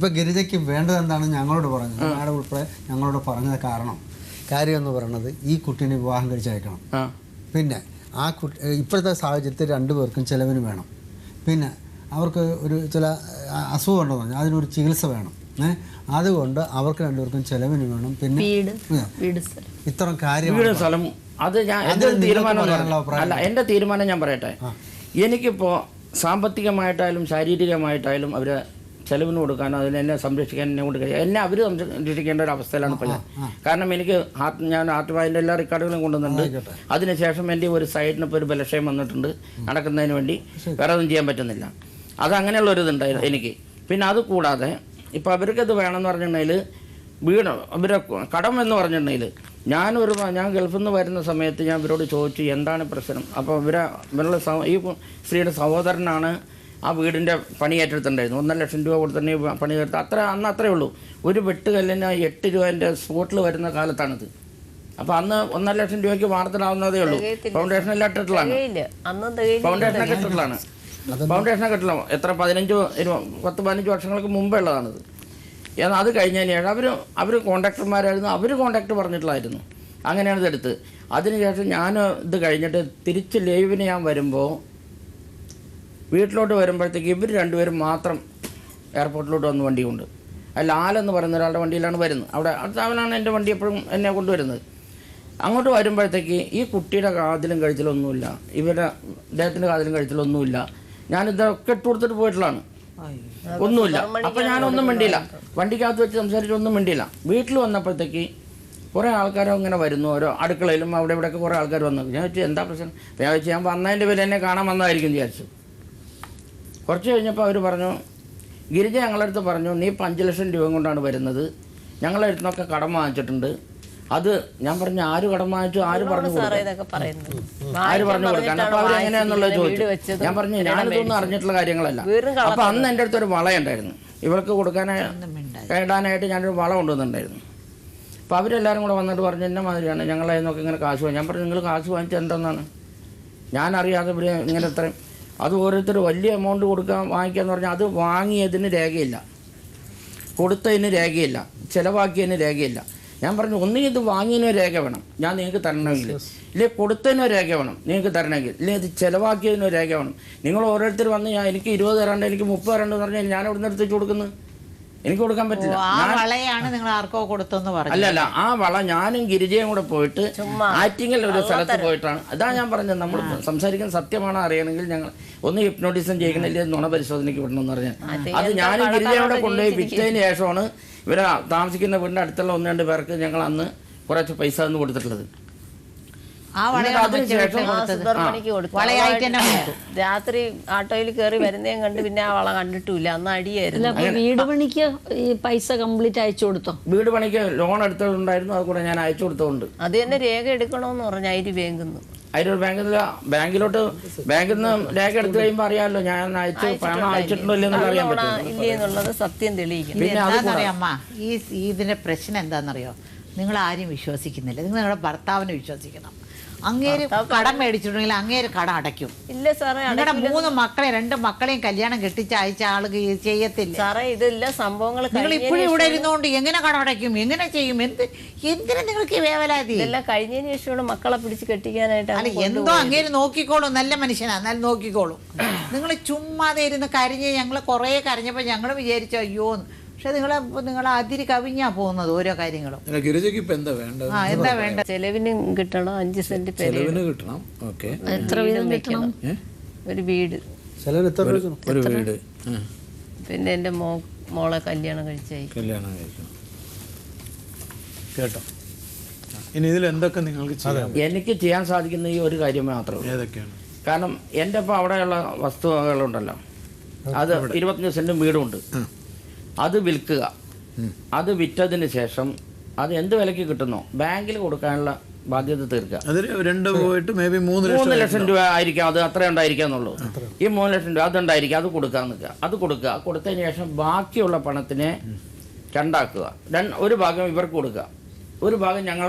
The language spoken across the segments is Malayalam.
ഇപ്പോൾ ഗിരിജയ്ക്ക് വേണ്ടത് എന്താണെന്ന് ഞങ്ങളോട് പറഞ്ഞത്, ഞങ്ങളുടെ ഉൾപ്പെടെ ഞങ്ങളോട് പറഞ്ഞത് കാര്യം എന്ന് പറയുന്നത് ഈ കുട്ടീനെ വിവാഹം കഴിച്ചയക്കണം. പിന്നെ ആ കുട്ടി ഇപ്പോഴത്തെ സാഹചര്യത്തിൽ രണ്ടുപേർക്കും ചിലവിന് വേണം. പിന്നെ അവർക്ക് ചില അസുഖം ഉണ്ടെന്ന് പറഞ്ഞാൽ അതിനൊരു ചികിത്സ വേണം. അതുകൊണ്ട് അവർക്ക് രണ്ടുപേർക്കും ചിലവിന് വേണം. പിന്നെ ഇത്തരം കാര്യം അത് എൻ്റെ തീരുമാനം ഞാൻ പറയട്ടെ. എനിക്കിപ്പോൾ സാമ്പത്തികമായിട്ടായാലും ശാരീരികമായിട്ടായാലും അവരെ ചെലവിന് കൊടുക്കാനോ എന്നെ സംരക്ഷിക്കാൻ എന്നെ കൊണ്ട് കഴിയും. എന്നെ അവർ സംരക്ഷിക്കേണ്ട ഒരു അവസ്ഥയിലാണ് ഇപ്പോൾ ഞാൻ. കാരണം ഞാൻ ആർട്ടുവായതിൻ്റെ എല്ലാ റെക്കോർഡുകളും കൊണ്ടുവന്നിട്ടുണ്ട്. അതിനുശേഷം എൻ്റെ ഒരു സൈഡിന് ഇപ്പോൾ ഒരു ബലക്ഷയം വന്നിട്ടുണ്ട് നടക്കുന്നതിന് വേണ്ടി. വേറെ ഒന്നും ചെയ്യാൻ പറ്റുന്നില്ല. അതങ്ങനെയുള്ളൊരിതുണ്ടായിരുന്നു എനിക്ക്. പിന്നെ അത് കൂടാതെ ഇപ്പോൾ അവർക്കത് വേണമെന്ന് പറഞ്ഞിട്ടുണ്ടെങ്കിൽ അവരെ കടം എന്ന് പറഞ്ഞിട്ടുണ്ടെങ്കിൽ ഞാൻ ഗൾഫിൽ നിന്ന് വരുന്ന സമയത്ത് ഞാൻ ഇവരോട് ചോദിച്ചു എന്താണ് പ്രശ്നം. അപ്പോൾ ഇവരുടെ ഈ സ്ത്രീയുടെ സഹോദരനാണ് ആ വീടിൻ്റെ പണി ഏറ്റെടുത്തിട്ടുണ്ടായിരുന്നു. 1.5 ലക്ഷം രൂപ കൊടുത്തന്നെ പണി എടുത്ത് അന്ന് അത്രയേ ഉള്ളൂ. ഒരു വെട്ടുകല്ലിന് 8 രൂപേൻ്റെ സ്പോട്ടിൽ വരുന്ന കാലത്താണിത്. അപ്പോൾ അന്ന് 1.5 ലക്ഷം രൂപയ്ക്ക് വാർത്തലാവുന്നതേ ഉള്ളൂ. ഫൗണ്ടേഷനെല്ലാം ഇട്ടിട്ടുള്ളതാണ്. ഫൗണ്ടേഷനൊക്കെ ഇട്ടിട്ടുള്ളതാണ്. ഫൗണ്ടേഷനൊക്കെ ഇട്ടില്ല. എത്ര 10-15 വർഷങ്ങൾക്ക് മുമ്പേ ഉള്ളതാണിത്. അത് കഴിഞ്ഞതിന് ശേഷം അവർ കോൺട്രാക്ടർമാരായിരുന്നു. അവർ കോൺട്രാക്ട് പറഞ്ഞിട്ടുള്ളതായിരുന്നു. അങ്ങനെയാണ് ഇതെടുത്ത്. അതിനുശേഷം ഞാൻ ഇത് കഴിഞ്ഞിട്ട് തിരിച്ച് ലൈവിന് ഞാൻ വരുമ്പോൾ വീട്ടിലോട്ട് വരുമ്പോഴത്തേക്ക് ഇവർ രണ്ടുപേരും മാത്രം എയർപോർട്ടിലോട്ട് വന്ന് വണ്ടി കൊണ്ട് ലാലെന്ന് പറയുന്ന ഒരാളുടെ വണ്ടിയിലാണ് വരുന്നത്. അവിടെ അവനാണ് എൻ്റെ വണ്ടി എപ്പോഴും എന്നെ കൊണ്ടുവരുന്നത്. അങ്ങോട്ട് വരുമ്പോഴത്തേക്ക് ഈ കുട്ടിയുടെ കാതിലും കഴിച്ചിലൊന്നുമില്ല, അദ്ദേഹത്തിൻ്റെ കാതിലും കഴിച്ചിലൊന്നുമില്ല. ഞാനിതൊക്കെ ഇട്ട് കൊടുത്തിട്ട് പോയിട്ടുള്ളതാണ്. ഒന്നുമില്ല. അപ്പോൾ ഞാനൊന്നും മിണ്ടിയില്ല. വണ്ടിക്കകത്ത് വെച്ച് സംസാരിച്ചൊന്നും മിണ്ടിയില്ല. വീട്ടിൽ വന്നപ്പോഴത്തേക്ക് കുറേ ആൾക്കാരും ഇങ്ങനെ വരുന്നു. ഓരോ അടുക്കളയിലും അവിടെ ഇവിടെയൊക്കെ കുറേ ആൾക്കാർ വന്നു. ഞാൻ വെച്ചു എന്താ പ്രശ്നം. ഞാൻ വെച്ച് ഞാൻ വന്നതിൻ്റെ പേര് എന്നെ കാണാൻ വന്നതായിരിക്കും വിചാരിച്ചു. കുറച്ച് കഴിഞ്ഞപ്പോൾ അവർ പറഞ്ഞു, ഗിരിജ ഞങ്ങളടുത്ത് പറഞ്ഞു നീ 5 ലക്ഷം രൂപ കൊണ്ടാണ് വരുന്നത്, ഞങ്ങളുടെ അടുത്തുനിന്നൊക്കെ കടം വാങ്ങിച്ചിട്ടുണ്ട്. അത് ഞാൻ പറഞ്ഞു ആര് കടം വാങ്ങിച്ചു, ആര് പറഞ്ഞു കൊടുക്കാൻ. അപ്പോൾ അവരെങ്ങനെയാണെന്നുള്ളത് ചോദിച്ചു. ഞാൻ പറഞ്ഞു ഞാനിതൊന്നും അറിഞ്ഞിട്ടുള്ള കാര്യങ്ങളല്ല. അപ്പോൾ അന്ന് എൻ്റെ അടുത്തൊരു വളയുണ്ടായിരുന്നു. ഇവർക്ക് ഇടാനായിട്ട് ഞാനൊരു വള കൊണ്ടുവന്നിട്ടുണ്ടായിരുന്നു. അപ്പോൾ അവരെല്ലാവരും കൂടെ വന്നിട്ട് പറഞ്ഞു എന്നെ മാതിരിയാണ് ഞങ്ങളെ നിന്നൊക്കെ ഇങ്ങനെ കാശ് വാങ്ങി. ഞാൻ പറഞ്ഞു നിങ്ങൾ കാശ് വാങ്ങിച്ചത് എന്തെന്നാണ്, ഞാനറിയാതെ ഇവർ ഇങ്ങനെ ഇത്രയും അത് ഓരോരുത്തർ വലിയ എമൗണ്ട് വാങ്ങിക്കുക എന്ന് പറഞ്ഞാൽ അത് വാങ്ങിയതിന് രേഖയില്ല, കൊടുത്തതിന് രേഖയില്ല, ചിലവാക്കിയതിന് രേഖയില്ല. ഞാൻ പറഞ്ഞു ഒന്നുകിൽ ഇത് വാങ്ങിയതിനോ രേഖ വേണം, ഞാൻ നിങ്ങൾക്ക് തരണമെങ്കിൽ, ഇല്ലേ കൊടുത്തതിനോ രേഖ വേണം നിങ്ങൾക്ക് തരണമെങ്കിൽ, ഇല്ലേ ഇത് ചിലവാക്കിയതിനോ രേഖ വേണം. നിങ്ങൾ ഓരോരുത്തർ വന്ന് എനിക്ക് 20 തരാണ്ട് എനിക്ക് 30 തരാണ്ട് എന്ന് പറഞ്ഞാൽ ഞാൻ എവിടെ നിന്ന് എടുത്ത് കൊടുക്കുന്നത്? എനിക്ക് കൊടുക്കാൻ പറ്റില്ല. അല്ലല്ല, ആ വള ഞാനും ഗിരിജയും കൂടെ പോയിട്ട് ആറ്റിങ്ങൽ ഒരു സ്ഥലത്ത് പോയിട്ടാണ്. അതാ ഞാൻ പറഞ്ഞത്, നമ്മൾ സംസാരിക്കുന്ന സത്യമാണോ അറിയണമെങ്കിൽ ഞങ്ങൾ ഒന്ന് ഹിപ്നോട്ടിസം ചെയ്യണില്ല, നുണ പരിശോധനയ്ക്ക് വിടണമെന്ന് പറഞ്ഞാൽ അത് ഞാനും ഗിരിജയും കൂടെ കൊണ്ടുപോയി വിറ്റതിന് ശേഷമാണ് ഇവരെ താമസിക്കുന്ന വീടിൻ്റെ അടുത്തുള്ള 1-2 പേർക്ക് ഞങ്ങൾ അന്ന് കുറച്ച് പൈസ ഒന്ന് കൊടുത്തിട്ടുള്ളത്. രാത്രി ഓട്ടോയിൽ കയറി വരുന്നേം കണ്ട് പിന്നെ ആ വള കണ്ടിട്ടില്ല. അന്ന് അടിയായിരുന്നു. വീട് പണിക്ക് ഈ പൈസ കംപ്ലീറ്റ് അയച്ചു കൊടുത്തോ? വീട് പണിക്ക് ലോൺ എടുത്തതുണ്ടായിരുന്നു, അത് കൂടെ ഞാൻ അയച്ചു കൊടുത്തോണ്ട്. അത് തന്നെ രേഖ എടുക്കണമെന്ന് പറഞ്ഞു അരി ബാങ്കിന്ന്. ബാങ്കിലോട്ട് ബാങ്കിൽ നിന്ന് രേഖ എടുത്തു കഴിയുമ്പോൾ അറിയാമല്ലോ ഞാൻ പണം അയച്ചിട്ടുണ്ടോ ഇല്ലെന്നുള്ള അറിയാൻ പറ്റും. ഇല്ലെന്നുള്ളത് സത്യം തെളിയിക്കും. പിന്നെ അമ്മ ഇതിന്റെ പ്രശ്നം എന്താണെന്നറിയോ, നിങ്ങൾ ആരും വിശ്വസിക്കുന്നില്ല. നിങ്ങൾ നിങ്ങളുടെ ഭർത്താവിനെ വിശ്വസിക്കണം. അങ്ങേര് കടം മേടിച്ചിട്ടുണ്ടെങ്കിൽ അങ്ങേര് കടം അടയ്ക്കും. ഇല്ല സാറേ, നിങ്ങളുടെ 3 മക്കളെ 2 മക്കളെയും കല്യാണം കെട്ടിച്ച് അയച്ച ആള് ചെയ്യത്തില്ല സാറേ. ഇതെല്ല സംഭവങ്ങൾ നിങ്ങൾ ഇപ്പോഴും ഇവിടെ ഇരുന്നുകൊണ്ട് എങ്ങനെ കടം അടയ്ക്കും, എങ്ങനെ ചെയ്യും, എന്തിനാ നിങ്ങൾക്ക് വേവലാതി? ഇതെല്ലാം കഴിഞ്ഞതിന് ശേഷമാണ് മക്കളെ പിടിച്ച് കെട്ടിക്കാനായിട്ട്. അല്ല എന്തോ അങ്ങേര് നോക്കിക്കോളും, നല്ല മനുഷ്യനാ, എന്നാലും നോക്കിക്കോളും. നിങ്ങൾ ചുമ്മാതെ ഇരുന്ന് കരഞ്ഞ് ഞങ്ങൾ കുറേ കരഞ്ഞപ്പോൾ ഞങ്ങൾ വിചാരിച്ചു അയ്യോന്ന്. പക്ഷെ നിങ്ങൾ അതിരി കവിഞ്ഞാ പോകുന്നത് ഓരോ കാര്യങ്ങളും. എന്താ വേണ്ട? ചെലവിന് കിട്ടണം 5 സെന്റ് കിട്ടണം. എത്ര വീതം കിട്ടണം? ഒരു വീട്, ഒരു വീട്. പിന്നെ എൻ്റെ മോളെ കല്യാണം കഴിച്ചായി. കേട്ടോ, ഇനി ഇതിൽ എന്തൊക്കെ നിങ്ങൾക്ക് എനിക്ക് ചെയ്യാൻ സാധിക്കുന്ന ഈ ഒരു കാര്യം മാത്രമേ. ഏതൊക്കെയാണ്? കാരണം എൻ്റെ ഇപ്പോൾ അവിടെയുള്ള വസ്തുവകകളുണ്ടല്ലോ, അത് 25 സെന്റും വീടുമുണ്ട്. അത് വിൽക്കുക. അത് വിറ്റതിന് ശേഷം അത് എന്ത് വിലയ്ക്ക് കിട്ടുന്നോ ബാങ്കിൽ കൊടുക്കാനുള്ള ബാധ്യത തീർക്കുക. 3 ലക്ഷം രൂപ ആയിരിക്കാം, അത് അത്ര ഉണ്ടായിരിക്കാന്നുള്ളൂ. ഈ 3 ലക്ഷം രൂപ അതുണ്ടായിരിക്കും, അത് കൊടുക്കാൻ നിൽക്കുക. അത് കൊടുത്തതിന് ശേഷം ബാക്കിയുള്ള പണത്തിനെ രണ്ടാക്കുക. ഒരു ഭാഗം ഇവർക്ക് കൊടുക്കുക, ഒരു ഭാഗം ഞങ്ങൾ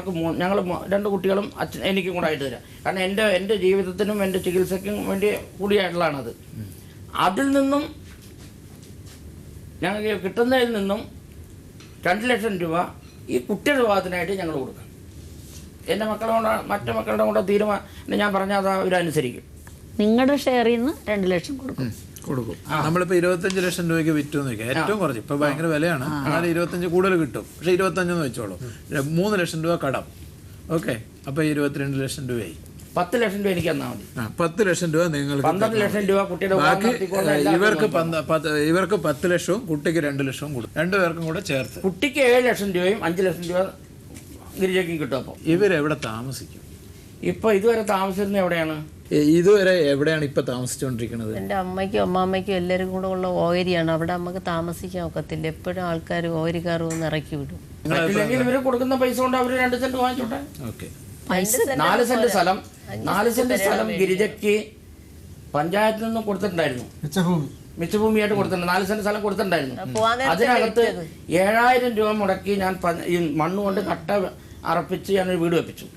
2 കുട്ടികളും എനിക്കും കൂടെ ആയിട്ട് തരാം. കാരണം എൻ്റെ ജീവിതത്തിനും എൻ്റെ ചികിത്സയ്ക്കും വേണ്ടി കൂടിയായിട്ടുള്ളതാണത്. അതിൽ നിന്നും ഞങ്ങൾക്ക് കിട്ടുന്നതിൽ നിന്നും 2 ലക്ഷം രൂപ ഈ കുട്ടിയുടെ വിവാഹത്തിനായിട്ട് ഞങ്ങൾ കൊടുക്കും. എൻ്റെ മക്കളുടെ മറ്റു മക്കളുടെ കൂടെ തീരുമാനം ഞാൻ പറഞ്ഞാൽ അത് അവരനുസരിക്കും. നിങ്ങളുടെ ഷെയറിൽ നിന്ന് 2 ലക്ഷം കൊടുക്കും. കൊടുക്കും. നമ്മളിപ്പോൾ 25 ലക്ഷം രൂപയ്ക്ക് വിറ്റു എന്ന് വയ്ക്കുക, ഏറ്റവും കുറച്ച് ഇപ്പോൾ ഭയങ്കര വിലയാണ്, എന്നാൽ 25 കൂടുതൽ കിട്ടും. പക്ഷേ 25 എന്ന് വെച്ചോളൂ. 3 ലക്ഷം രൂപ കടം. ഓക്കെ, അപ്പോൾ 22 ലക്ഷം രൂപയായി. 10 ലക്ഷം രൂപ എനിക്ക് തന്നാൽ മതി. 10 ലക്ഷം രൂപ നിങ്ങൾക്ക് 12 ലക്ഷം രൂപ കുട്ടിയുടെ ബാക്കി ഇവർക്ക് 10 ലക്ഷവും കുട്ടിക്ക് 2 ലക്ഷവും കൊടുക്കും. 2 പേർക്കും കൂടെ ചേർത്ത് കുട്ടിക്ക് 7 ലക്ഷം രൂപയും 5 ലക്ഷം രൂപ ഗിരിജയ്ക്കും കിട്ടും. അപ്പോൾ ഇവരെവിടെ താമസിക്കും? ഇപ്പോൾ ഇതുവരെ താമസിച്ചിരുന്നത് എവിടെയാണ്? ഇതുവരെ എവിടെയാണ് ഇപ്പൊ താമസിച്ചുകൊണ്ടിരിക്കുന്നത്? എൻ്റെ അമ്മയ്ക്കും അമ്മാമ്മയ്ക്കും എല്ലാവരും കൂടെ ഉള്ള ഓഹരിയാണ്. അവിടെ നമുക്ക് താമസിക്കാൻ ഒക്കത്തില്ല. എപ്പോഴും ആൾക്കാർ ഓഹരിക്കാർ വന്ന് ഇറക്കി വിടും. പറ്റില്ലെങ്കിൽ ഇവർ കൊടുക്കുന്ന പൈസ കൊണ്ട് അവർ 2 സെന്റ് വാങ്ങിച്ചോട്ടെ. ഓക്കെ, 4 സെന്റ് സ്ഥലം ഗിരിജയ്ക്ക് പഞ്ചായത്തിൽ നിന്ന് കൊടുത്തിട്ടുണ്ടായിരുന്നു. മിച്ചഭൂമിയായിട്ട് കൊടുത്തിട്ടുണ്ട്. 4 സെന്റ് സ്ഥലം കൊടുത്തിട്ടുണ്ടായിരുന്നു. അതിനകത്ത് 7000 രൂപ മുടക്കി ഞാൻ ഈ മണ്ണ് കൊണ്ട് കട്ട അറപ്പിച്ച് ഞാനൊരു വീട് വെപ്പിച്ചു.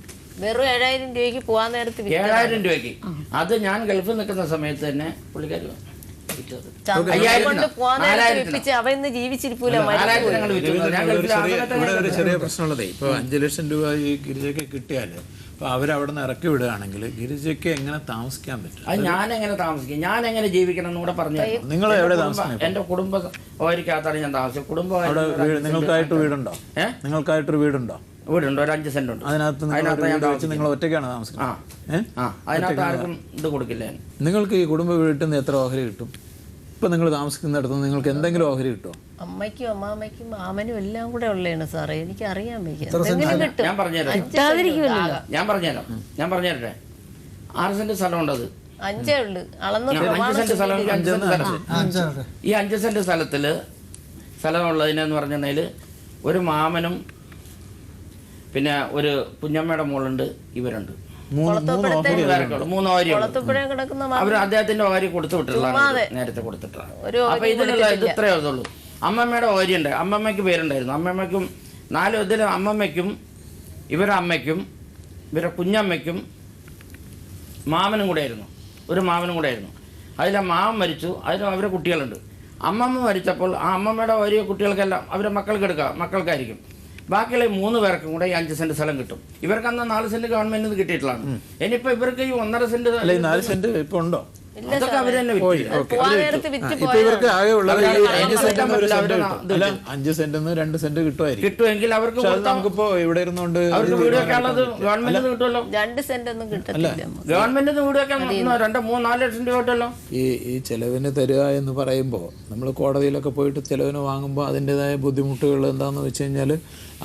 വെറും 7000 രൂപയ്ക്ക് പോകാൻ നേരത്ത് 7000 രൂപയ്ക്ക്. അത് ഞാൻ ഗൾഫിൽ നിൽക്കുന്ന സമയത്ത് തന്നെ പുള്ളിക്കാരി വിറ്റത്. അവന്ന് ജീവിച്ചിരിക്കൂല. ഇവിടെ ഒരു ചെറിയ പ്രശ്നമുള്ളതേ, ഇപ്പോൾ 5 ലക്ഷം രൂപ ഈ ഗിരിജയ്ക്ക് കിട്ടിയാൽ അപ്പോൾ അവരവിടെ നിന്ന് ഇറക്കി വിടുകയാണെങ്കിൽ ഗിരിജയ്ക്ക് എങ്ങനെ താമസിക്കാൻ പറ്റും? അത് ഞാൻ എങ്ങനെ താമസിക്കും, ഞാൻ എങ്ങനെ ജീവിക്കണം എന്ന് കൂടെ പറഞ്ഞു. നിങ്ങൾ എവിടെ താമസിക്കണം? എൻ്റെ കുടുംബ ഓരിക്കകത്താണ് ഞാൻ താമസിക്കും. കുടുംബം നിങ്ങൾക്കായിട്ട് വീടുണ്ടോ? നിങ്ങൾക്കായിട്ടൊരു വീടുണ്ടോ? വീടുണ്ട്, ഒരു 5 സെന്റ് ഉണ്ട്. അതിനകത്ത് നിങ്ങൾ ഒറ്റയ്ക്കാണ് താമസിക്കുന്നത്? അതിനകത്ത് ആർക്കും ഇത് കൊടുക്കില്ല. നിങ്ങൾക്ക് ഈ കുടുംബ വീട്ടിൽ നിന്ന് എത്ര ഓഹരി കിട്ടും? ഇപ്പൊ നിങ്ങൾ താമസിക്കുന്നിടത്ത് നിങ്ങൾക്ക് എന്തെങ്കിലും ഓഹരി കിട്ടുമോ? അമ്മയ്ക്കും അമ്മാമ്മയ്ക്കും മാമനും എല്ലാം കൂടെ ഉള്ളതാണ് സാറേ. എനിക്ക് അറിയാൻ വയ്യ. ഞാൻ പറഞ്ഞുതരാം. ഞാൻ പറഞ്ഞുതരട്ടെ. 6 സെന്റ് സ്ഥലമുണ്ട്. അത് 5 ഉള്ളു. 5 സെന്റ് സ്ഥലം. ഈ 5 സെന്റ് സ്ഥലമുള്ളതിനെന്ന് പറഞ്ഞാൽ ഒരു മാമനും പിന്നെ ഒരു കുഞ്ഞമ്മയുടെ മോളുണ്ട്, ഇവരുണ്ട്. 3 ഓഹരിയുണ്ട്. അവർ അദ്ദേഹത്തിന്റെ ഓഹരി കൊടുത്തു വിട്ടിട്ടുള്ളതാണ്, നേരത്തെ കൊടുത്തിട്ടാണ്. അപ്പൊ ഇതിനുള്ള ഇത്രയേ ഉള്ളൂ. അമ്മമ്മയുടെ ഓഹരി ഉണ്ട്. അമ്മമ്മയ്ക്ക് പേരുണ്ടായിരുന്നു. അമ്മമ്മയ്ക്കും 4 ഇതിൽ അമ്മമ്മയ്ക്കും ഇവരുടെ അമ്മയ്ക്കും ഇവരുടെ കുഞ്ഞമ്മയ്ക്കും മാമനും കൂടെ ആയിരുന്നു. ഒരു മാമനും കൂടെ ആയിരുന്നു. അതിൽ മാമൻ മരിച്ചു. അതിന് അവരുടെ കുട്ടികളുണ്ട്. അമ്മമ്മ മരിച്ചപ്പോൾ ആ അമ്മമ്മയുടെ ഓരോ കുട്ടികൾക്കെല്ലാം അവരുടെ മക്കൾക്കായിരിക്കും. ബാക്കിയുള്ള 3 പേർക്കും കൂടെ ഈ 5 സെന്റ് സ്ഥലം കിട്ടും. ഇവർക്ക് അന്ന് 4 സെന്റ് ഗവൺമെന്റിൽ നിന്ന് കിട്ടിയിട്ടുള്ളതാണ്. ഇനിയിപ്പോ ഇവർക്ക് ഈ 1.5 സെന്റ് 4 സെന്റ് ഇപ്പൊ ഉണ്ടോ? അതൊക്കെ അവർ തന്നെ ഇപ്പൊ ഇവർക്ക് ആകെ ഉള്ളത് 5 സെന്റിന്ന് 2 സെന്റ് കിട്ടുമെങ്കിൽ അവർക്ക് നമുക്കിപ്പോ ഇവിടെ ഇരുന്നുകൊണ്ട് അവർക്ക് വീട് വെക്കാനുള്ളത് ഗവൺമെന്റിൽ കിട്ടുമല്ലോ. 2 സെന്റ് ഒന്നും കിട്ടില്ല. ഗവൺമെന്റിൽ വീട് വെക്കാൻ 2-3-4 ലക്ഷം രൂപ കിട്ടുമല്ലോ. ഈ ചെലവിന് തരിക എന്ന് പറയുമ്പോൾ നമ്മൾ കോടതിയിലൊക്കെ പോയിട്ട് ചെലവിന് വാങ്ങുമ്പോൾ അതിൻ്റെതായ ബുദ്ധിമുട്ടുകൾ എന്താണെന്ന് വെച്ച് കഴിഞ്ഞാൽ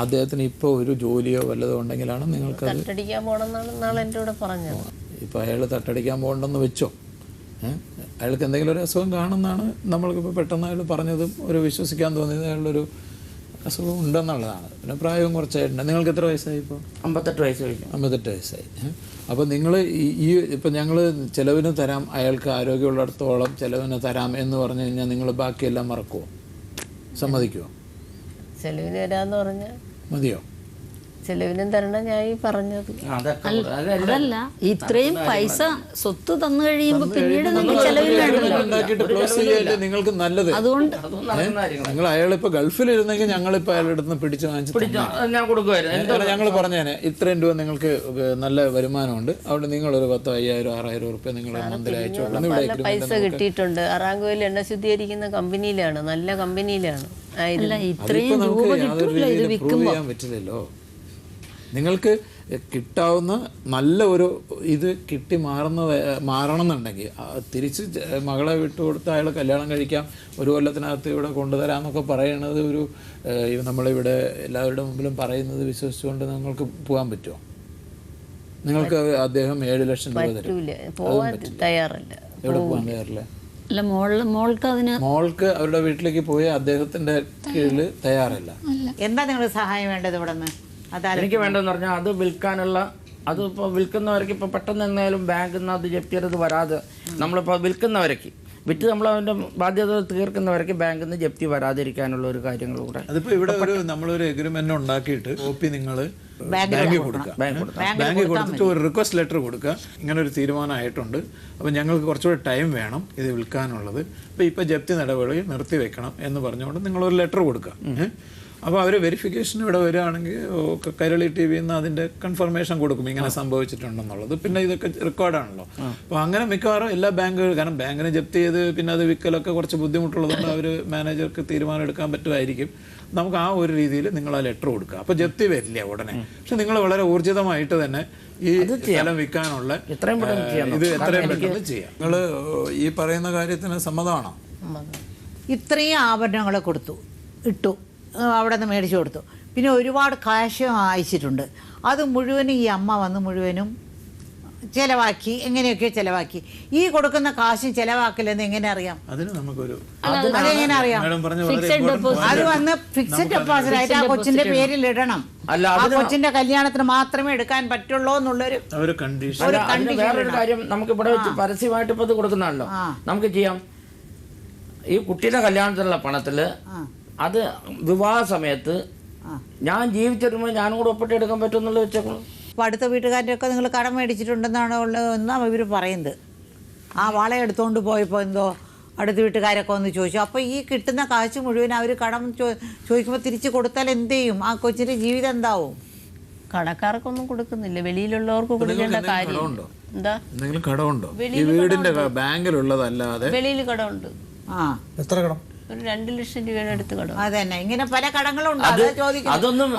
അദ്ദേഹത്തിന് ഇപ്പോൾ ഒരു ജോലിയോ വല്ലതോ ഉണ്ടെങ്കിലാണ് നിങ്ങൾക്ക് തട്ടടിക്കാൻ പോകണമെന്നാണ് നാളെ എൻ്റെ കൂടെ പറഞ്ഞത്. ഇപ്പോൾ അയാൾ തട്ടടിക്കാൻ പോകണ്ടെന്ന് വെച്ചോ, അയാൾക്ക് എന്തെങ്കിലും ഒരു അസുഖം കാണുമെന്നാണ് നമ്മൾക്കിപ്പോൾ പെട്ടെന്ന് അയാൾ പറഞ്ഞതും ഒരു വിശ്വസിക്കാൻ തോന്നിയത് അയാളുടെ അസുഖം ഉണ്ടെന്നുള്ളതാണ്. പിന്നെ പ്രായവും കുറച്ചായിട്ടുണ്ട്. നിങ്ങൾക്ക് എത്ര വയസ്സായി? ഇപ്പോൾ 58 വയസ്സ് കഴിഞ്ഞു. 58 വയസ്സായി. അപ്പോൾ നിങ്ങൾ ഈ ഇപ്പം ഞങ്ങൾ ചിലവിന് തരാം, അയാൾക്ക് ആരോഗ്യമുള്ളിടത്തോളം ചിലവിന് തരാം എന്ന് പറഞ്ഞു കഴിഞ്ഞാൽ നിങ്ങൾ ബാക്കിയെല്ലാം മറക്കുമോ? സമ്മതിക്കുമോ? ചെലവിന് തരാന്ന് പറഞ്ഞാൽ മതിയോ? ചെലവിനും തരണം ഞാൻ ഈ പറഞ്ഞത്. അതല്ല, ഇത്രയും പൈസ സ്വത്ത് തന്നു കഴിയുമ്പോൾ പിന്നീട് നമുക്ക് ചെലവില്ല. നിങ്ങൾക്ക് നല്ലത്. അതുകൊണ്ട് നിങ്ങൾ അയാളിപ്പോ ഗൾഫിലിരുന്നെങ്കിൽ ഞങ്ങളിപ്പോ അയാളുടെ അടുത്ത് പിടിച്ചു വാങ്ങിച്ചു ഞങ്ങൾ പറഞ്ഞേനെ ഇത്രയും രൂപ നിങ്ങൾക്ക് നല്ല വരുമാനമുണ്ട്, അവിടെ നിങ്ങളൊരു 10,000-5,000-6,000 റുപ്യ നിങ്ങൾ മന്തിൽ അയച്ചു. പൈസ കിട്ടിയിട്ടുണ്ട്. അറാങ്കോയിൽ എണ്ണ ശുദ്ധീകരിക്കുന്ന കമ്പനിയിലാണ്, നല്ല കമ്പനിയിലാണ്. ഇത്രയും രൂപ കിട്ടൂല ഇത് വിൽക്കുമ്പോൾ. പറ്റില്ലല്ലോ. നിങ്ങൾക്ക് കിട്ടാവുന്ന നല്ല ഒരു ഇത് കിട്ടി മാറണം എന്നുണ്ടെങ്കിൽ തിരിച്ച് മകളെ വിട്ടുകൊടുത്ത് അയാൾ കല്യാണം കഴിക്കാം, 1 കൊല്ലത്തിനകത്ത് ഇവിടെ കൊണ്ടുതരാമെന്നൊക്കെ പറയണത് ഒരു നമ്മളിവിടെ എല്ലാവരുടെ മുമ്പിലും പറയുന്നത് വിശ്വസിച്ചുകൊണ്ട് നിങ്ങൾക്ക് പോകാൻ പറ്റുമോ? നിങ്ങൾക്ക് അദ്ദേഹം 7 ലക്ഷം രൂപ തരും. തയ്യാറല്ല. എവിടെ പോകാൻ തയ്യാറില്ല? അല്ല, മോൾക്ക് അവരുടെ വീട്ടിലേക്ക് പോയി അദ്ദേഹത്തിന്റെ കീഴിൽ തയ്യാറല്ല. എന്താ നിങ്ങളുടെ സഹായം വേണ്ടത് ഇവിടെ നിന്ന്? എനിക്ക് വേണ്ടതെന്ന് പറഞ്ഞാൽ അത് വിൽക്കാനുള്ള, അതിപ്പോൾ വിൽക്കുന്നവർക്ക് ഇപ്പോൾ പെട്ടെന്ന് എന്തായാലും ബാങ്കിൽ നിന്ന് അത് ജപ്തി ചെയ്തത് വരാതെ നമ്മളിപ്പോൾ വിറ്റ് നമ്മൾ അവൻ്റെ ബാധ്യത തീർക്കുന്നവരേക്ക് ബാങ്കിൽ നിന്ന് ജപ്തി വരാതിരിക്കാനുള്ള ഒരു കാര്യങ്ങൾ കൂടെ. അതിപ്പോൾ ഇവിടെ നമ്മളൊരു എഗ്രിമെന്റ് ഉണ്ടാക്കിയിട്ട് കോപ്പി നിങ്ങൾ ബാങ്കിൽ കൊടുക്കുക. ബാങ്കിൽ കൊടുത്തിട്ട് ഒരു റിക്വസ്റ്റ് ലെറ്റർ കൊടുക്കുക, ഇങ്ങനെ ഒരു തീരുമാനമായിട്ടുണ്ട്, അപ്പോൾ ഞങ്ങൾക്ക് കുറച്ചുകൂടി ടൈം വേണം ഇത് വിൽക്കാനുള്ളത്, അപ്പോൾ ഇപ്പോൾ ജപ്തി നടപടി നിർത്തിവെക്കണം എന്ന് പറഞ്ഞുകൊണ്ട് നിങ്ങളൊരു ലെറ്റർ കൊടുക്കുക. അപ്പോൾ അവർ വെരിഫിക്കേഷൻ ഇവിടെ വരികയാണെങ്കിൽ കൈരളി ടി വിയിൽ നിന്ന് അതിൻ്റെ കൺഫർമേഷൻ കൊടുക്കും ഇങ്ങനെ സംഭവിച്ചിട്ടുണ്ടെന്നുള്ളത്. പിന്നെ ഇതൊക്കെ റെക്കോർഡാണല്ലോ. അപ്പോൾ അങ്ങനെ മിക്കവാറും എല്ലാ ബാങ്കുകളും, കാരണം ബാങ്കിനെ ജപ്തി ചെയ്ത് പിന്നെ അത് വിൽക്കലൊക്കെ കുറച്ച് ബുദ്ധിമുട്ടുള്ളതുകൊണ്ട് അവർ മാനേജർക്ക് തീരുമാനം എടുക്കാൻ പറ്റുമായിരിക്കും. നമുക്ക് ആ ഒരു രീതിയിൽ നിങ്ങൾ ആ ലെറ്റർ കൊടുക്കുക, അപ്പോൾ ജപ്തി വരില്ല ഉടനെ. പക്ഷെ നിങ്ങൾ വളരെ ഊർജിതമായിട്ട് തന്നെ ഈ സ്ഥലം വിൽക്കാനുള്ള ഇത് എത്രയും പെട്ടെന്ന് ചെയ്യാം. നിങ്ങൾ ഈ പറയുന്ന കാര്യത്തിന് സമ്മതമാണോ? ഇത്രയും ആഭരണങ്ങൾ ഇട്ടു അവിടെ നിന്ന് മേടിച്ചു കൊടുത്തു. പിന്നെ ഒരുപാട് കാശ് അയച്ചിട്ടുണ്ട്. അത് മുഴുവനും ഈ അമ്മ വന്ന് മുഴുവനും ചിലവാക്കി, എങ്ങനെയൊക്കെയോ ചിലവാക്കി. ഈ കൊടുക്കുന്ന കാശും ചിലവാക്കില്ലെന്ന് എങ്ങനെ അറിയാം? അതിന് നമുക്കൊരു അതെങ്ങനെ അറിയാം? അത് വന്ന് ഫിക്സഡ് ഡെപ്പോസിറ്റ് ആയിട്ട് ആ കൊച്ചിന്റെ പേരിൽ ഇടണം. ആ കൊച്ചിന്റെ കല്യാണത്തിന് മാത്രമേ എടുക്കാൻ പറ്റുള്ളൂ എന്നുള്ളൊരു കണ്ടീഷൻ. വേറൊരു കാര്യം, നമുക്ക് ഇവിടെ വെച്ച് പരസ്യമായിട്ട് ഇപ്പൊ ഇത് കൊടുക്കുന്നതാണല്ലോ, നമുക്ക് ചെയ്യാം. ഈ കുട്ടിയുടെ കല്യാണത്തിനുള്ള പണത്തില് അത് വിവാഹ സമയത്ത് ഞാൻ ജീവിച്ചിരുമ്പോൾ ഞാനും കൂടെ ഒപ്പിട്ട് എടുക്കാൻ പറ്റുമെന്നുള്ളത് വെച്ചേക്കുള്ളൂ. അപ്പോൾ അടുത്ത വീട്ടുകാരുടെ ഒക്കെ നിങ്ങൾ കടം മേടിച്ചിട്ടുണ്ടെന്നാണ് എന്നാണ് ഇവർ പറയുന്നത്. ആ വള എടുത്തുകൊണ്ട് പോയപ്പോൾ എന്തോ അടുത്ത വീട്ടുകാരൊക്കെ ഒന്ന് ചോദിച്ചു. അപ്പോൾ ഈ കിട്ടുന്ന കാശ് മുഴുവൻ അവർ കടം ചോദിക്കുമ്പോൾ തിരിച്ച് കൊടുത്താൽ എന്ത് ചെയ്യും? ആ കൊച്ചിൻ്റെ ജീവിതം എന്താവും? കടക്കാർക്കൊന്നും കൊടുക്കുന്നില്ല, വെളിയിലുള്ളവർക്ക് കൊടുക്കേണ്ട കാര്യം എന്താ? എന്തെങ്കിലും കടമുണ്ടോ? ഈ വീടിന്റെ ബാങ്കിലുള്ളതല്ലാതെ വെളിയിൽ കടമുണ്ട്. എത്ര കടം? ഒരു 2 ലക്ഷം രൂപയുടെ അടുത്ത് കടം. അതന്നെ, ഇങ്ങനെ പല കടങ്ങളും അതൊന്നും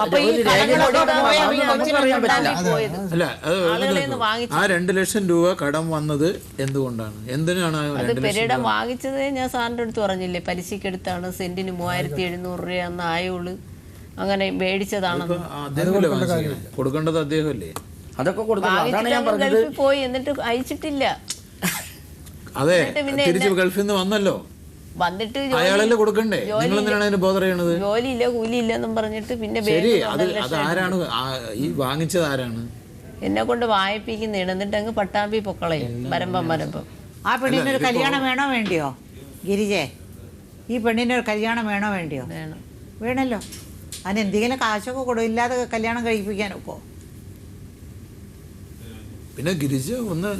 അല്ല, ആ 2 ലക്ഷം രൂപ കടം വന്നത് എന്തുകൊണ്ടാണ്? എന്തിനാണ് അത് പെരേട വാങ്ങിച്ചത്? ഞാൻ സാറിന്റെ അടുത്ത് പറഞ്ഞില്ലേ, പലിശക്കെടുത്താണ്. സെന്റിന് 3700 രൂപ ആയുള്ളൂ. അങ്ങനെ മേടിച്ചതാണ്. കൊടുക്കേണ്ടത് അദ്ദേഹമല്ലേ? അതൊക്കെ ഗൾഫിൽ പോയി, എന്നിട്ട് അയച്ചിട്ടില്ല. അതെ, തിരിച്ച് ഗൾഫിൽ നിന്ന് വന്നല്ലോ, വന്നിട്ട് അയാളല്ലേ കൊടുക്കണ്ടേ? നിങ്ങൾ എന്തിനാണ് അതിന് ബോധർ ചെയ്യണത്? ജോലിയില്ല, കൂലിയില്ല എന്നും പറഞ്ഞിട്ട് പിന്നെ ശരി, അത് ആരാണ് ഈ വാങ്ങിച്ചത്? ആരാണ് എന്നെ കൊണ്ട് വായിപ്പിക്കുന്നതാണ്. എന്നിട്ട് അങ്ങ് പട്ടാമ്പി പൊക്കളയും വരമ്പം. ആ പെണ്ണിനൊരു കല്യാണം വേണോ വേണ്ടിയോ? ഗിരിജേ, ഈ പെണ്ണിനൊരു കല്യാണം വേണോ വേണ്ടിയോ? വേണമല്ലോ. അതിന് എന്തെങ്കിലും കാശൊക്കെ ഇല്ലാതെ കല്യാണം കഴിപ്പിക്കാനൊക്കെ. പിന്നെ ഗിരിജ ഒന്ന്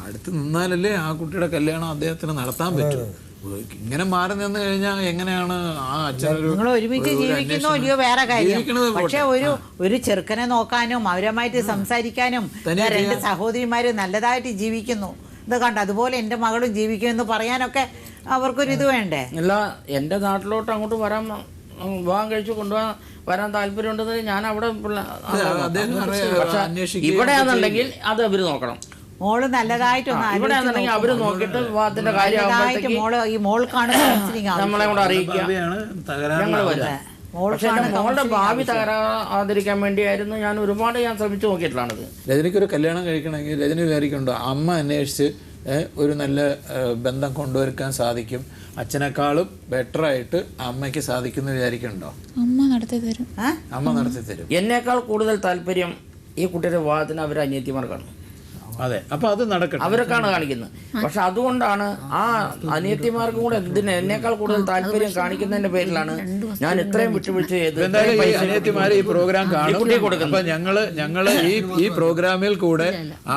അടുത്ത് നിന്നാലല്ലേ ആ കുട്ടിയുടെ കല്യാണം അദ്ദേഹത്തിന് നടത്താൻ പറ്റൂ. ഇങ്ങനെ മാറി നിന്ന് കഴിഞ്ഞാൽ എങ്ങനെയാണ് ആ അച്ഛനൊരു നിങ്ങൾ ഒരുമിച്ച് ജീവിക്കുന്നോ ഇല്ലയോ വേറെ കാര്യം. പക്ഷെ ഒരു ചെറുക്കനെ നോക്കാനും അവരുമായിട്ട് സംസാരിക്കാനും 2 സഹോദരിമാര് നല്ലതായിട്ട് ജീവിക്കുന്നു, ഇത് കണ്ട അതുപോലെ എൻ്റെ മകളും ജീവിക്കുമെന്ന് പറയാനൊക്കെ അവർക്കൊരിത് വേണ്ടേ? അല്ല, എൻ്റെ നാട്ടിലോട്ട് അങ്ങോട്ട് വിവാഹം കഴിച്ചു വരാൻ താല്പര്യമുണ്ടെന്ന് ഞാൻ അവിടെ ഇവിടെയാണെന്നുണ്ടെങ്കിൽ അത് അവര് നോക്കണം. മോള് നല്ലതായിട്ടൊന്ന് അവര് നോക്കിയിട്ട് വിവാഹത്തിന്റെ കാര്യം നമ്മളെ കൂടെ അറിയിക്കുക. മോളുടെ ഭാവി തകരാതിരിക്കാൻ വേണ്ടിയായിരുന്നു ഞാൻ ശ്രമിച്ചു നോക്കിയിട്ടുള്ളത്. രജനിക്കൊരു കല്യാണം കഴിക്കണമെങ്കിൽ രജനി വിചാരിക്കുന്നുണ്ടോ അമ്മ അന്വേഷിച്ച് ഒരു നല്ല ബന്ധം കൊണ്ടുവരുക്കാൻ സാധിക്കും, അച്ഛനേക്കാളും ബെറ്ററായിട്ട് അമ്മയ്ക്ക് സാധിക്കുമെന്ന് വിചാരിക്കുന്നുണ്ടോ? അമ്മ നടത്തി തരും. എന്നേക്കാൾ കൂടുതൽ താല്പര്യം ഈ കുട്ടിയുടെ വിവാഹത്തിന് അവർ അനിയത്തിമാർക്കാണ്. അതെ, അപ്പൊ അത് നടക്കട്ടെ, അവരൊക്കെയാണ് കാണിക്കുന്നത്. പക്ഷെ അതുകൊണ്ടാണ് ആ അനിയത്തിമാർക്കും കൂടെ എന്നേക്കാൾ കൂടുതൽ താല്പര്യം കാണിക്കുന്നതിന്റെ പേരിലാണ് ഞാൻ ഇത്രയും വിട്ടുവീഴ്ച ചെയ്ത് അനിയത്തിമാര് ഈ പ്രോഗ്രാം കാണും. അപ്പൊ ഞങ്ങള് ഈ പ്രോഗ്രാമിൽ കൂടെ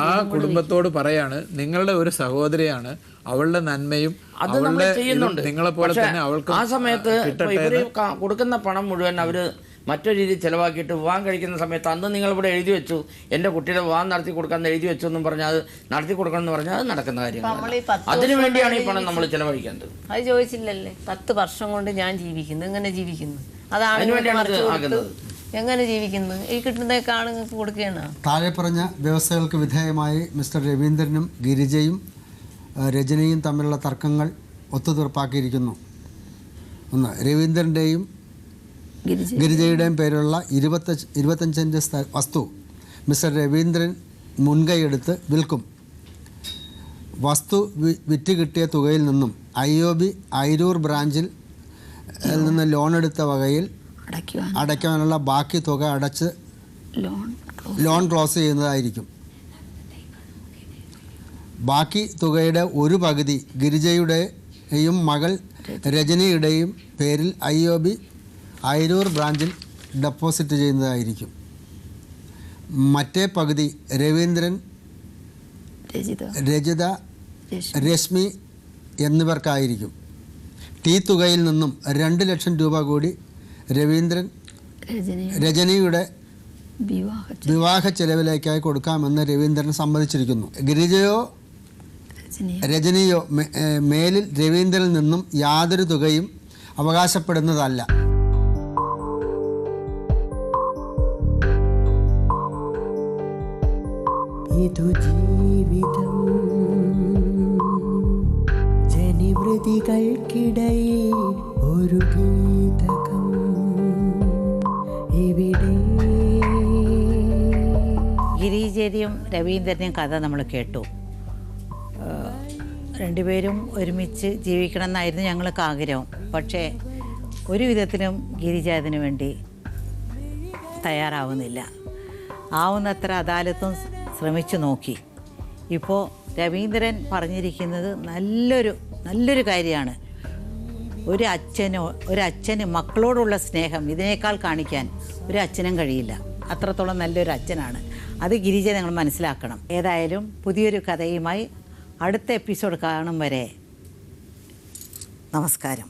ആ കുടുംബത്തോട് പറയാണ്, നിങ്ങളുടെ ഒരു സഹോദരിയാണ്, അവളുടെ നന്മയും അത് നമ്മൾ ചെയ്യുന്നുണ്ട്. നിങ്ങളെ പോലെ തന്നെ അവൾക്ക് ആ സമയത്ത് ഇവര് കൊടുക്കുന്ന പണം മുഴുവൻ അവര് മറ്റൊരു രീതിയിൽ ചിലവാക്കിയിട്ട് വിവാഹം കഴിക്കുന്ന സമയത്ത് അന്ന് നിങ്ങളിവിടെ എഴുതി വെച്ചു എൻ്റെ കുട്ടിയുടെ വിവാഹം നടത്തി കൊടുക്കാമെന്ന് എഴുതി വെച്ചു എന്നും പറഞ്ഞാൽ അത് നടത്തി കൊടുക്കണം എന്ന് പറഞ്ഞാൽ അത് നടക്കുന്ന കാര്യമാണ്. അതിനു വേണ്ടിയാണ് ഈ പണം നമ്മൾ ചിലവഴിക്കേണ്ടത്. അത് ചോദിച്ചില്ലല്ലേ, 10 വർഷം കൊണ്ട് ഞാൻ ജീവിക്കുന്നു, എങ്ങനെ ജീവിക്കുന്നു? അതാണ് എങ്ങനെ ജീവിക്കുന്നു? ഈ കിട്ടുന്നതൊക്കെയാണ് നിങ്ങൾക്ക് കൊടുക്കുകയാണ്. താഴെ പറഞ്ഞ വ്യവസ്ഥകൾക്ക് വിധേയമായി മിസ്റ്റർ രവീന്ദ്രനും ഗിരിജയും രജനിയും തമ്മിലുള്ള തർക്കങ്ങൾ ഒത്തുതീർപ്പാക്കിയിരിക്കുന്നു. 1. രവീന്ദ്രൻ്റെയും ഗിരിജയുടെയും പേരിലുള്ള 25 സെൻറ്റ് വസ്തു മിസ്റ്റർ രവീന്ദ്രൻ മുൻകൈയെടുത്ത് വിൽക്കും. വസ്തു വിറ്റ് കിട്ടിയ തുകയിൽ നിന്നും IOB അയിരൂർ ബ്രാഞ്ചിൽ നിന്ന് ലോണെടുത്ത വകയിൽ അടയ്ക്കാനുള്ള ബാക്കി തുക അടച്ച് ലോൺ ക്ലോസ് ചെയ്യുന്നതായിരിക്കും. ബാക്കി തുകയുടെ ഒരു പകുതി ഗിരിജയുടെയും മകൾ രജനിയുടെയും പേരിൽ IOB അയിരൂർ ബ്രാഞ്ചിൽ ഡെപ്പോസിറ്റ് ചെയ്യുന്നതായിരിക്കും. മറ്റേ പകുതി രവീന്ദ്രൻ, രജിത, രശ്മി എന്നിവർക്കായിരിക്കും. ഈ തുകയിൽ നിന്നും 2 ലക്ഷം രൂപ കൂടി രവീന്ദ്രൻ രജനിയുടെ വിവാഹ ചെലവിലേക്കായി കൊടുക്കാമെന്ന് രവീന്ദ്രൻ സമ്മതിച്ചിരിക്കുന്നു. ഗിരിജയോ രജനിയോ മേലിൽ രവീന്ദ്രനിൽ നിന്നും യാതൊരു തുകയും അവകാശപ്പെടുന്നതല്ല. ഇതു ജീവിതം ജനിമൃതികൾക്കിടയിൽ ഒരു ഗീതകം ഇവിടെ. ഗിരിജയും രവീന്ദ്രനെയും കഥ നമ്മൾ കേട്ടു. രണ്ടുപേരും ഒരുമിച്ച് ജീവിക്കണം എന്നായിരുന്നു ഞങ്ങൾക്ക് ആഗ്രഹം. പക്ഷേ ഒരു വിധത്തിലും ഗിരിജ അതിനു വേണ്ടി തയ്യാറാവുന്നില്ല. ആവുന്നത്ര അദാലത്തും ശ്രമിച്ചു നോക്കി. ഇപ്പോൾ രവീന്ദ്രൻ പറഞ്ഞിരിക്കുന്നത് നല്ലൊരു കാര്യമാണ്. ഒരു അച്ഛന് മക്കളോടുള്ള സ്നേഹം ഇതിനേക്കാൾ കാണിക്കാൻ ഒരു അച്ഛനും കഴിയില്ല. അത്രത്തോളം നല്ലൊരു അച്ഛനാണ്. അത് ഗിരിജ നിങ്ങൾ മനസ്സിലാക്കണം. ഏതായാലും പുതിയൊരു കഥയുമായി അടുത്ത എപ്പിസോഡ് കാണും വരെ നമസ്കാരം.